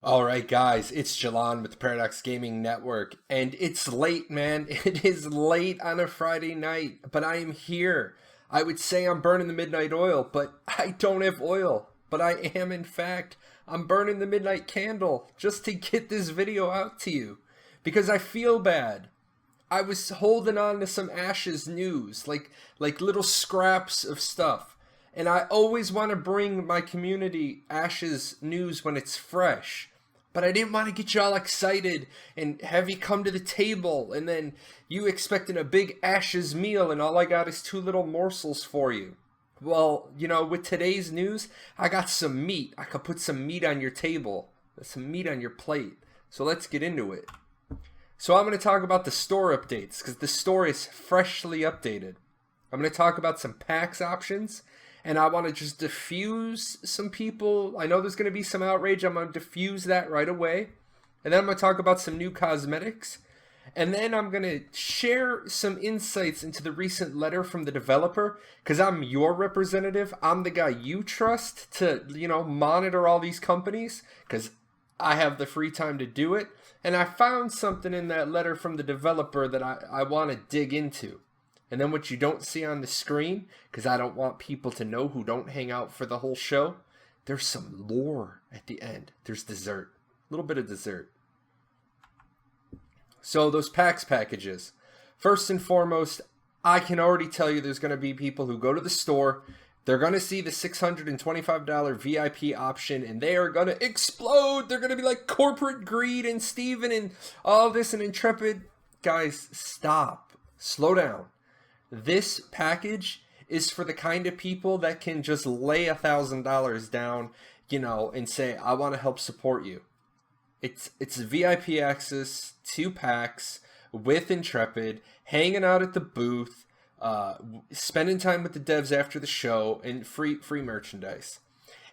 Alright guys, it's Jahlon with the Paradox Gaming Network, and it's late, man. It is late on a Friday night, but I am here. I would say I'm burning the midnight oil, but I don't have oil. But I am, in fact, I'm burning the midnight candle just to get this video out to you. Because I feel bad. I was holding on to some Ashes news, like little scraps of stuff. And I always want to bring my community Ashes news when it's fresh. But I didn't want to get y'all excited and have you come to the table and then you expecting a big Ashes meal and all I got is two little morsels for you. Well, you know, with today's news, I got some meat. I could put some meat on your table, some meat on your plate. So let's get into it. So I'm going to talk about the store updates because the store is freshly updated. I'm going to talk about some packs options. And I want to just diffuse some people. I know there's going to be some outrage. I'm going to diffuse that right away. And then I'm going to talk about some new cosmetics. And then I'm going to share some insights into the recent letter from the developer. Because I'm your representative. I'm the guy you trust to, monitor all these companies. Because I have the free time to do it. And I found something in that letter from the developer that I want to dig into. And then what you don't see on the screen, because I don't want people to know who don't hang out for the whole show, there's some lore at the end. There's dessert. A little bit of dessert. So those PAX packages. First and foremost, I can already tell you there's going to be people who go to the store. They're going to see the $625 VIP option and they are going to explode. They're going to be like corporate greed and Steven and all this and Intrepid. Guys, stop. Slow down. This package is for the kind of people that can just lay $1,000 down, and say, I want to help support you. It's VIP access to PAX with Intrepid, hanging out at the booth, spending time with the devs after the show, and free merchandise.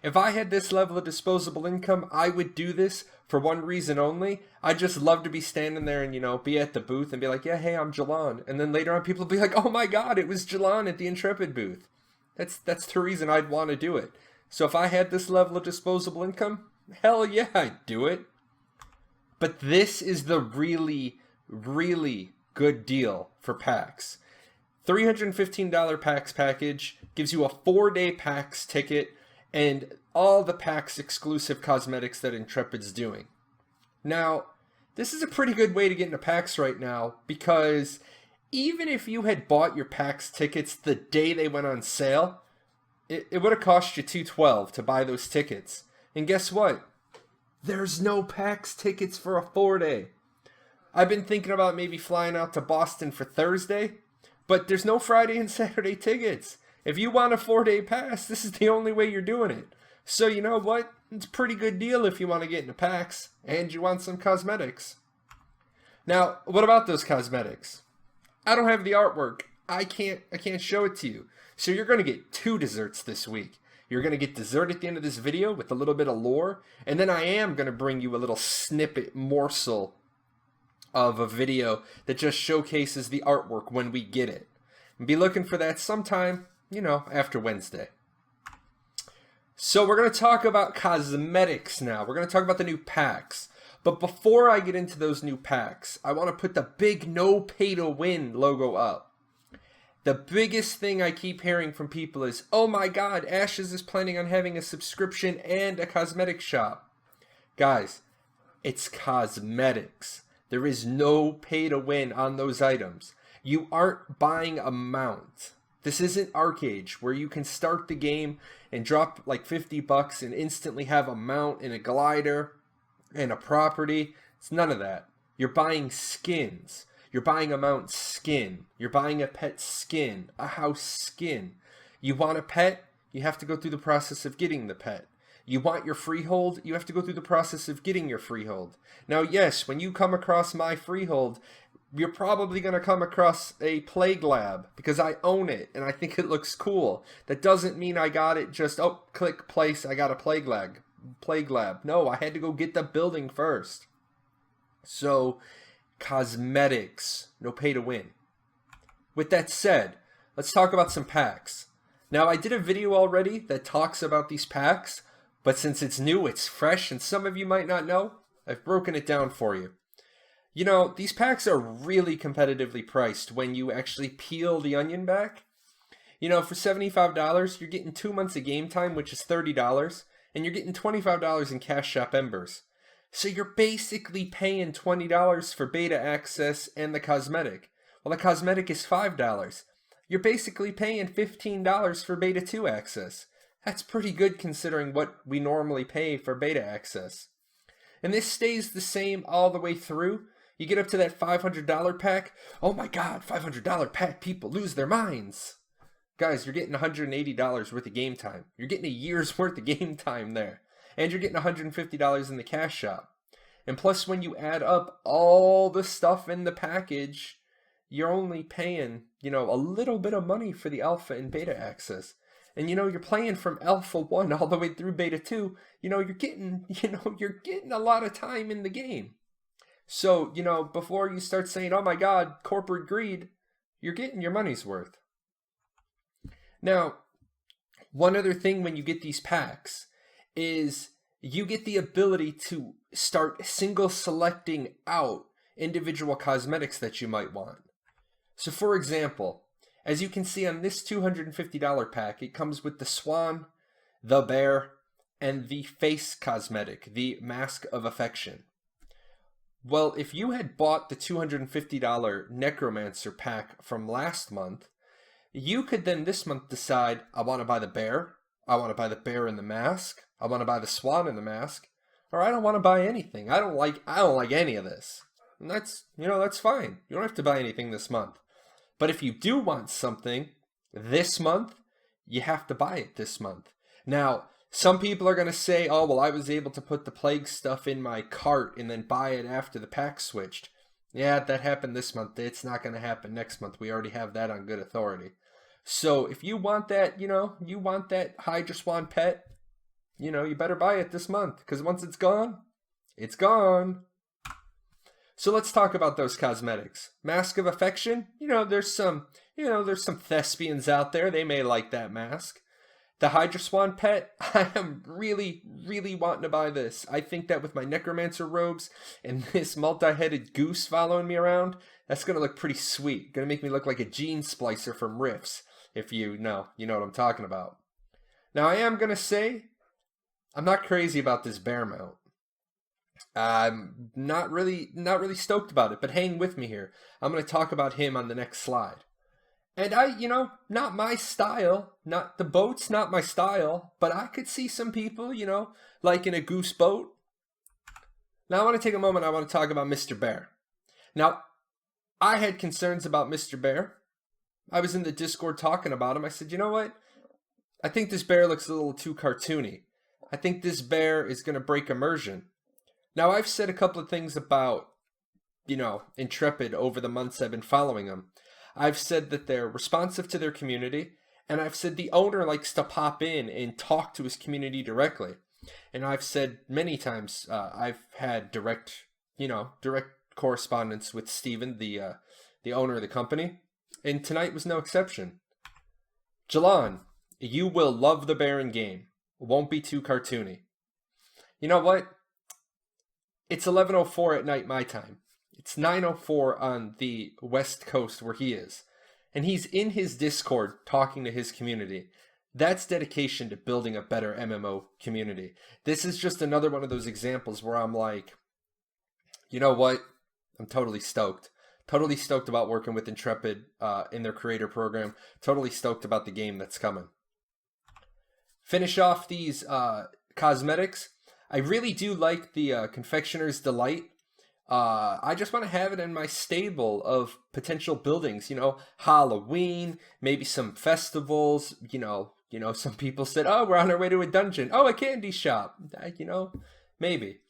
If I had this level of disposable income, I would do this for one reason only. I'd just love to be standing there and, be at the booth and be like, yeah, hey, I'm Jahlon. And then later on, people will be like, oh my God, it was Jahlon at the Intrepid booth. That's the reason I'd want to do it. So if I had this level of disposable income, hell yeah, I'd do it. But this is the really, really good deal for PAX. $315 PAX package gives you a 4-day PAX ticket and all the PAX exclusive cosmetics that Intrepid's doing. Now, this is a pretty good way to get into PAX right now because even if you had bought your PAX tickets the day they went on sale, it would have cost you $212 to buy those tickets. And guess what? There's no PAX tickets for a 4-day. I've been thinking about maybe flying out to Boston for Thursday, but there's no Friday and Saturday tickets. If you want a 4-day pass, this is the only way you're doing it. So you know what? It's a pretty good deal if you want to get into PAX and you want some cosmetics. Now, what about those cosmetics? I don't have the artwork. I can't show it to you. So you're going to get 2 desserts this week. You're going to get dessert at the end of this video with a little bit of lore, and then I am going to bring you a little snippet morsel of a video that just showcases the artwork when we get it. And be looking for that sometime, after Wednesday. So we're going to talk about cosmetics now. We're going to talk about the new packs. But before I get into those new packs, I want to put the big no pay to win logo up. The biggest thing I keep hearing from people is, oh my God, Ashes is planning on having a subscription and a cosmetic shop. Guys, it's cosmetics. There is no pay to win on those items. You aren't buying a mount. This isn't Arcade, where you can start the game and drop like $50 and instantly have a mount and a glider and a property. It's none of that. You're buying skins. You're buying a mount skin. You're buying a pet skin, a house skin. You want a pet? You have to go through the process of getting the pet. You want your freehold? You have to go through the process of getting your freehold. Now, yes, when you come across my freehold, you're probably going to come across a plague lab because I own it and I think it looks cool. That doesn't mean I got it just, click place, I got a plague lab. No, I had to go get the building first. So, cosmetics, no pay to win. With that said, let's talk about some packs. Now, I did a video already that talks about these packs, But since it's new, it's fresh, and some of you might not know, I've broken it down for you. You know, these packs are really competitively priced when you actually peel the onion back. You know, for $75, you're getting 2 months of game time, which is $30, and you're getting $25 in Cash Shop Embers. So you're basically paying $20 for beta access and the cosmetic. Well, the cosmetic is $5. You're basically paying $15 for beta 2 access. That's pretty good considering what we normally pay for beta access. And this stays the same all the way through. You get up to that $500 pack. Oh my god, $500 pack, people lose their minds. Guys, you're getting $180 worth of game time. You're getting a year's worth of game time there. And you're getting $150 in the cash shop. And plus, when you add up all the stuff in the package, you're only paying, you know, a little bit of money for the alpha and beta access. And you know, you're playing from Alpha 1 all the way through Beta 2. You know, you're getting a lot of time in the game. So, you know, before you start saying, oh my god, corporate greed, you're getting your money's worth. Now, one other thing when you get these packs is you get the ability to start single selecting out individual cosmetics that you might want. So for example, as you can see on this $250 pack, it comes with the Swan, the Bear, and the Face cosmetic, the Mask of Affection. Well, if you had bought the $250 Necromancer pack from last month, you could then this month decide, I want to buy the Bear, I want to buy the Bear and the Mask, I want to buy the Swan and the Mask, or I don't want to buy anything. I don't like any of this. And that's fine. You don't have to buy anything this month. But if you do want something this month, you have to buy it this month. Now, some people are going to say, oh, well, I was able to put the Plague stuff in my cart and then buy it after the pack switched. Yeah, that happened this month. It's not going to happen next month. We already have that on good authority. So if you want that, you want that Hydra Swan pet, you better buy it this month. Because once it's gone, it's gone. So let's talk about those cosmetics. Mask of Affection, there's some thespians out there. They may like that mask. The Hydra Swan pet, I am really, really wanting to buy this. I think that with my Necromancer robes and this multi-headed goose following me around, that's going to look pretty sweet. Going to make me look like a gene splicer from Riffs, if you know what I'm talking about. Now, I am going to say, I'm not crazy about this bear mount. I'm not really stoked about it, but hang with me here. I'm going to talk about him on the next slide. And not my style, not the boat's not my style, but I could see some people, like in a goose boat. Now I want to take a moment, I want to talk about Mr. Bear. Now, I had concerns about Mr. Bear. I was in the Discord talking about him. I said, you know what? I think this bear looks a little too cartoony. I think this bear is going to break immersion. Now, I've said a couple of things about, Intrepid over the months I've been following them. I've said that they're responsive to their community, and I've said the owner likes to pop in and talk to his community directly. And I've said many times I've had direct correspondence with Steven, the owner of the company, and tonight was no exception. Jahlon, you will love the bear in game. Won't be too cartoony. You know what? It's 11:04 at night my time. It's 9:04 on the West Coast where he is. And he's in his Discord talking to his community. That's dedication to building a better MMO community. This is just another one of those examples where I'm like, you know what? I'm totally stoked. Totally stoked about working with Intrepid in their creator program. Totally stoked about the game that's coming. Finish off these cosmetics. I really do like the Confectioner's Delight. I just want to have it in my stable of potential buildings, Halloween, maybe some festivals, some people said, oh, we're on our way to a dungeon. Oh, a candy shop, maybe.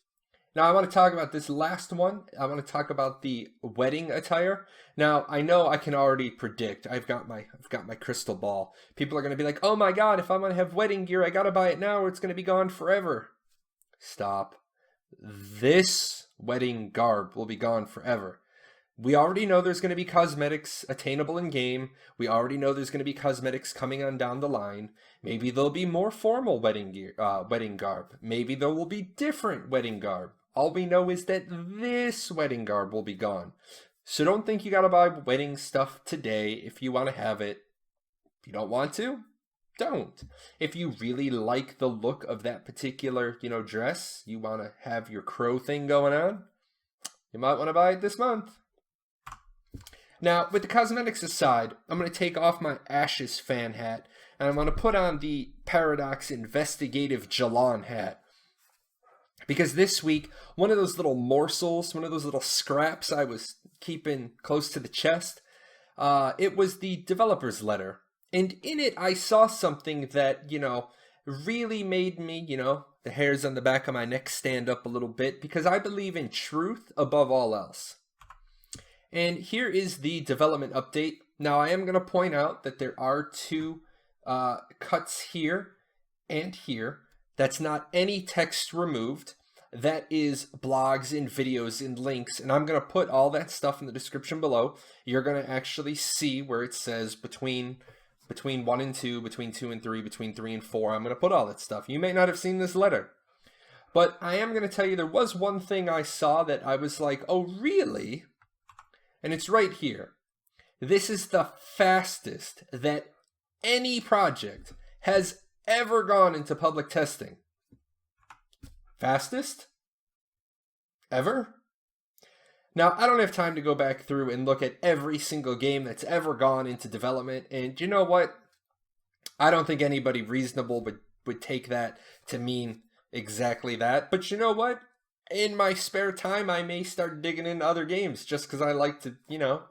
Now I want to talk about this last one. I want to talk about the wedding attire. Now I know I can already predict. I've got my crystal ball. People are going to be like, oh my God, if I'm going to have wedding gear, I got to buy it now or it's going to be gone forever. Stop. This wedding garb will be gone forever. We already know there's going to be cosmetics attainable in game. We already know there's going to be cosmetics coming on down the line. Maybe there'll be more formal wedding garb. Maybe there will be different wedding garb. All we know is that this wedding garb will be gone. So don't think you got to buy wedding stuff today if you want to have it. If you don't want to, don't. If you really like the look of that particular, dress, you want to have your crow thing going on, you might want to buy it this month. Now, with the cosmetics aside, I'm going to take off my Ashes fan hat, and I'm going to put on the Paradox Investigative Jahlon hat. Because this week, one of those little morsels, one of those little scraps I was keeping close to the chest, it was the developer's letter. And in it, I saw something that, really made me, the hairs on the back of my neck stand up a little bit, because I believe in truth above all else. And here is the development update. Now, I am going to point out that there are two cuts here and here. That's not any text removed. That is blogs and videos and links. And I'm going to put all that stuff in the description below. You're going to actually see where it says between 1 and 2, between 2 and 3, between 3 and 4. I'm going to put all that stuff. You may not have seen this letter. But I am going to tell you there was one thing I saw that I was like, oh, really? And it's right here. This is the fastest that any project has ever gone into public testing. Fastest? Ever? Now, I don't have time to go back through and look at every single game that's ever gone into development. And you know what? I don't think anybody reasonable would take that to mean exactly that. But you know what? In my spare time, I may start digging into other games just because I like to,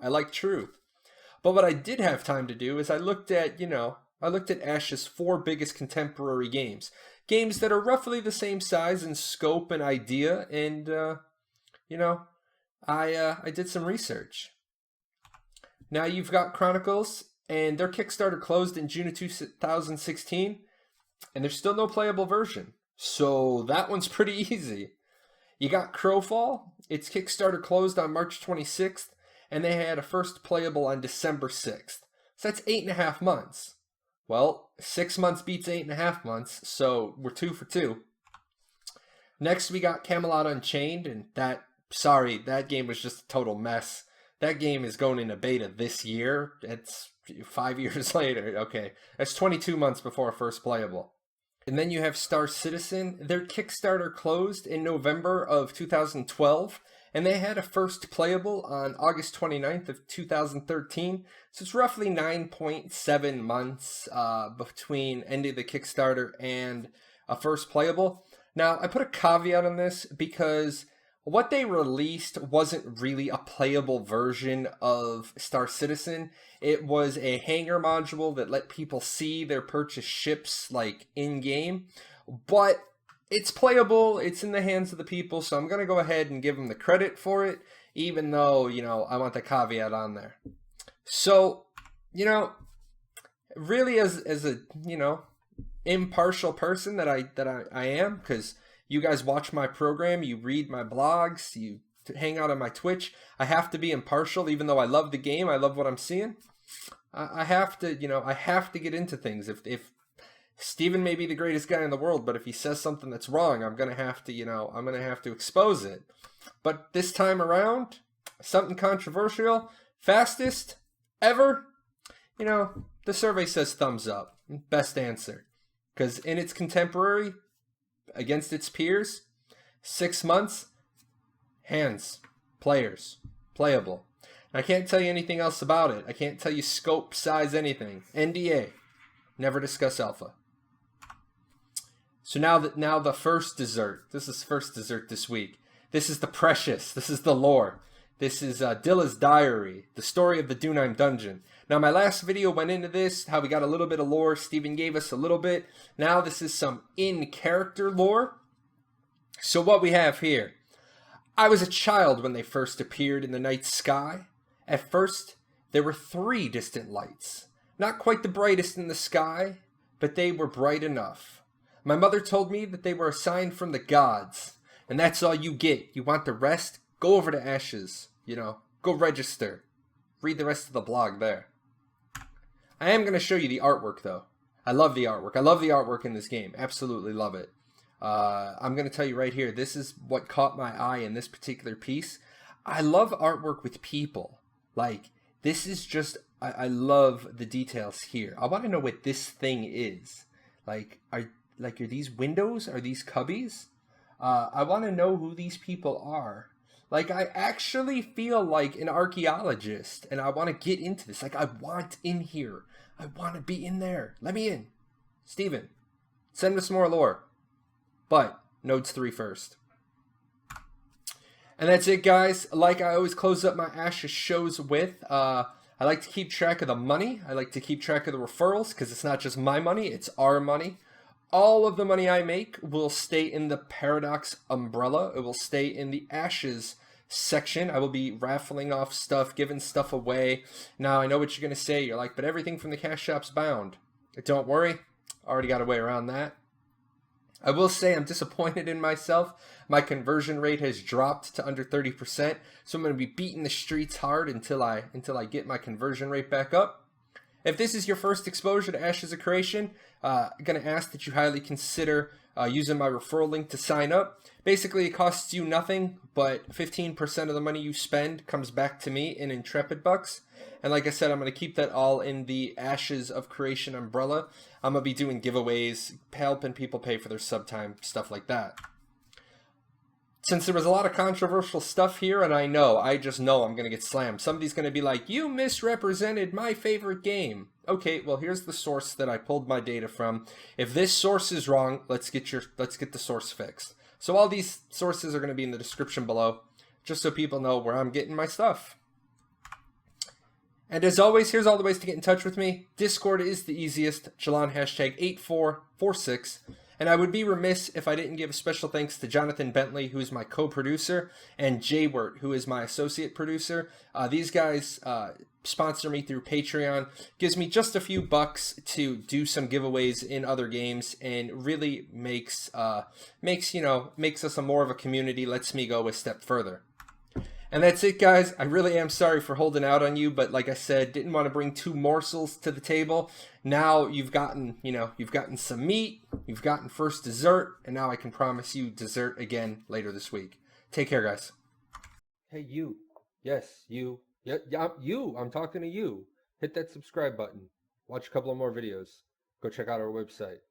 I like truth. But what I did have time to do is I looked at Ash's 4 biggest contemporary games. Games that are roughly the same size and scope and idea. And, I did some research. Now you've got Chronicles, and their Kickstarter closed in June of 2016, and there's still no playable version. So that one's pretty easy. You got Crowfall. Its Kickstarter closed on March 26th, and they had a first playable on December 6th. So that's 8.5 months. Well, 6 months beats 8.5 months, so we're 2 for 2. Next, we got Camelot Unchained, and that game was just a total mess. That game is going into beta this year. It's 5 years later. Okay, that's 22 months before first playable. And then you have Star Citizen. Their Kickstarter closed in November of 2012, and they had a first playable on August 29th of 2013. So it's roughly 9.7 months between ending the Kickstarter and a first playable. Now, I put a caveat on this because what they released wasn't really a playable version of Star Citizen. It was a hangar module that let people see their purchased ships like in-game. But it's playable, it's in the hands of the people, so I'm going to go ahead and give them the credit for it, even though, I want the caveat on there. So, really as a, impartial person that I am, because you guys watch my program, you read my blogs, you hang out on my Twitch. I have to be impartial, even though I love the game. I love what I'm seeing. I have to, I have to get into things. If Steven may be the greatest guy in the world, but if he says something that's wrong, I'm gonna have to, expose it. But this time around, something controversial, fastest ever. The survey says thumbs up. Best answer, because in its contemporary, against its peers, 6 months, hands, players, playable. I can't tell you anything else about it. I can't tell you scope, size, anything. NDA. Never discuss alpha. So now the first dessert. This is first dessert this week. This is the precious. This is the lore. This is Dilla's Diary, the story of the Dunheim Dungeon. Now, my last video went into this, how we got a little bit of lore. Steven gave us a little bit. Now, this is some in-character lore. So what we have here. I was a child when they first appeared in the night sky. At first, there were 3 distant lights. Not quite the brightest in the sky, but they were bright enough. My mother told me that they were a sign from the gods. And that's all you get. You want the rest? Go over to Ashes. Go register. Read the rest of the blog there. I am going to show you the artwork, though. I love the artwork. I love the artwork in this game. Absolutely love it. I'm going to tell you right here, this is what caught my eye in this particular piece. I love artwork with people. Like, this is just, I love the details here. I want to know what this thing is. Like, are these windows? Are these cubbies? I want to know who these people are. Like, I actually feel like an archaeologist, and I want to get into this. Like, I want in here. I want to be in there. Let me in. Steven, send us more lore. But, Nodes 3 first. And that's it, guys. Like I always close up my Ashes shows with, I like to keep track of the money. I like to keep track of the referrals, because it's not just my money, it's our money. All of the money I make will stay in the Paradox umbrella. It will stay in the Ashes section. I will be raffling off stuff, giving stuff away. Now, I know what you're going to say. You're like, but everything from the cash shop's bound. Don't worry. Already got a way around that. I will say I'm disappointed in myself. My conversion rate has dropped to under 30%. So I'm going to be beating the streets hard until I get my conversion rate back up. If this is your first exposure to Ashes of Creation, I'm going to ask that you highly consider using my referral link to sign up. Basically, it costs you nothing, but 15% of the money you spend comes back to me in Intrepid bucks. And like I said, I'm going to keep that all in the Ashes of Creation umbrella. I'm going to be doing giveaways, helping people pay for their sub time, stuff like that. Since there was a lot of controversial stuff here, and I just know I'm going to get slammed. Somebody's going to be like, you misrepresented my favorite game. Okay, well, here's the source that I pulled my data from. If this source is wrong, let's get the source fixed. So all these sources are going to be in the description below, just so people know where I'm getting my stuff. And as always, here's all the ways to get in touch with me. Discord is the easiest, Jahlon #8446. And I would be remiss if I didn't give a special thanks to Jonathan Bentley, who is my co-producer, and Jaywert, who is my associate producer. These guys sponsor me through Patreon. Gives me just a few bucks to do some giveaways in other games, and really makes us a more of a community. Lets me go a step further. And that's it, guys. I really am sorry for holding out on you, but like I said, didn't want to bring two morsels to the table. Now you've gotten some meat, you've gotten first dessert, and now I can promise you dessert again later this week. Take care, guys. Hey, you. Yes, you. Yeah, you. I'm talking to you. Hit that subscribe button. Watch a couple of more videos. Go check out our website.